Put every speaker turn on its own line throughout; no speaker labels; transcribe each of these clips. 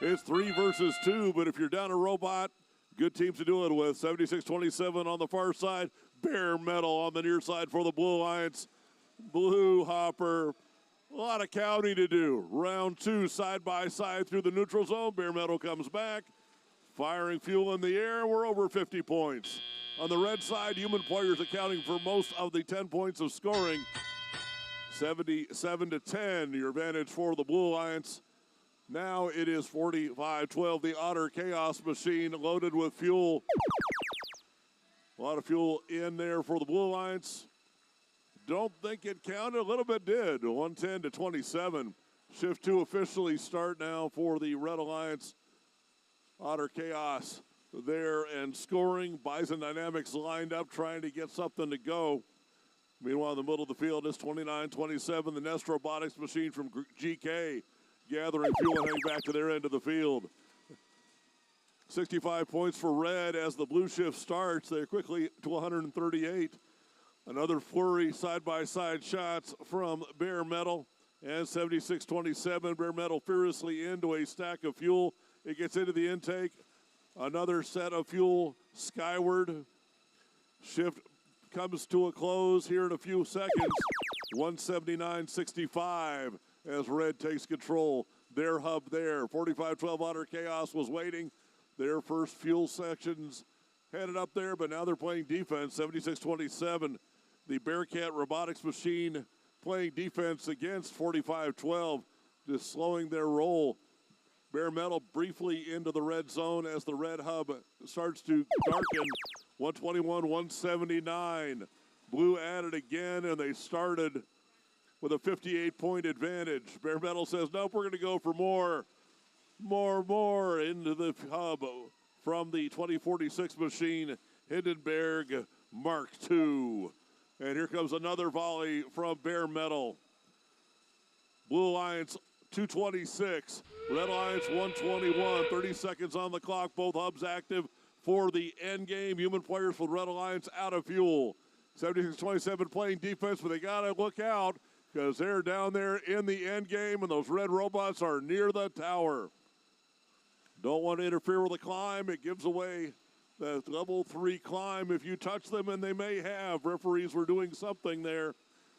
It's 3 versus 2, but if you're down a robot, good teams to do it with. 76-27 on the far side. Bare metal on the near side for the Blue Alliance. Blue Hopper, a lot of counting to do. Round 2, side by side through the neutral zone. Bare metal comes back. Firing fuel in the air. We're over 50 points. On the red side, human players accounting for most of the 10 points of scoring. 77-10, your advantage for the Blue Alliance. Now it is 45-12. The Otter Chaos machine loaded with fuel. A lot of fuel in there for the Blue Alliance. Don't think it counted. A little bit did. 110-27. Shift 2 officially start now for the Red Alliance. Otter Chaos there and scoring. Bison Dynamics lined up trying to get something to go. Meanwhile, in the middle of the field is 29-27. The Nest Robotics machine from GK gathering fuel and heading back to their end of the field. 65 points for Red as the blue shift starts. They're quickly to 138. Another flurry side-by-side shots from Bare Metal. And 76-27, Bare Metal furiously into a stack of fuel. It gets into the intake. Another set of fuel skyward. Shift comes to a close here in a few seconds. 179-65 as Red takes control. Their hub there. 45-12 Otter Chaos was waiting. Their first fuel sections headed up there, but now they're playing defense. 76-27. The Bearcat Robotics machine playing defense against 45-12, just slowing their roll. Bare Metal briefly into the red zone as the red hub starts to darken. 121-179. Blue added again, and they started with a 58-point advantage. Bare Metal says, nope, we're going to go for more into the hub from the 2046 machine, Hindenburg Mark II. And here comes another volley from Bare Metal. Blue Alliance 226, Red Alliance 121, 30 seconds on the clock, both hubs active for the end game. Human players for Red Alliance out of fuel. 76-27 playing defense, but they got to look out because they're down there in the end game, and those red robots are near the tower. Don't want to interfere with the climb. It gives away the level 3 climb if you touch them, and they may have. Referees were doing something there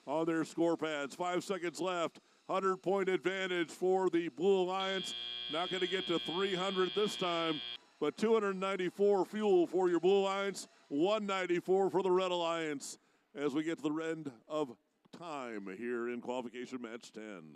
on their score pads. 5 seconds left. 100-point advantage for the Blue Alliance. Not going to get to 300 this time, but 294 fuel for your Blue Alliance, 194 for the Red Alliance as we get to the end of time here in qualification match 10.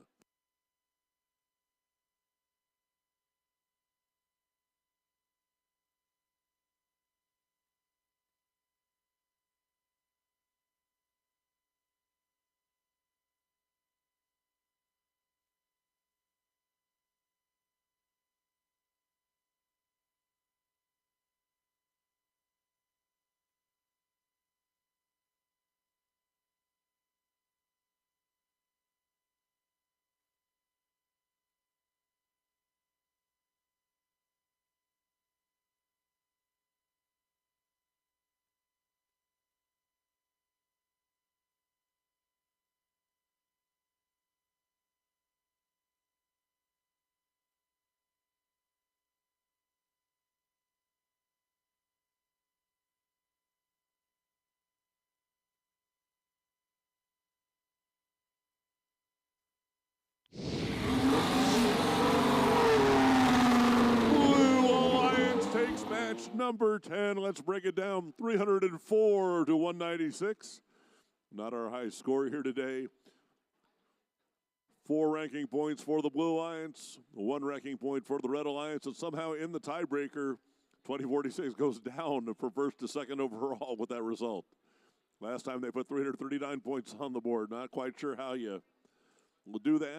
Match number 10. Let's break it down. 304 to 196. Not our high score here today. 4 ranking points for the Blue Alliance, 1 ranking point for the Red Alliance, and somehow in the tiebreaker, 2046 goes down for first to second overall with that result. Last time they put 339 points on the board. Not quite sure how you will do that.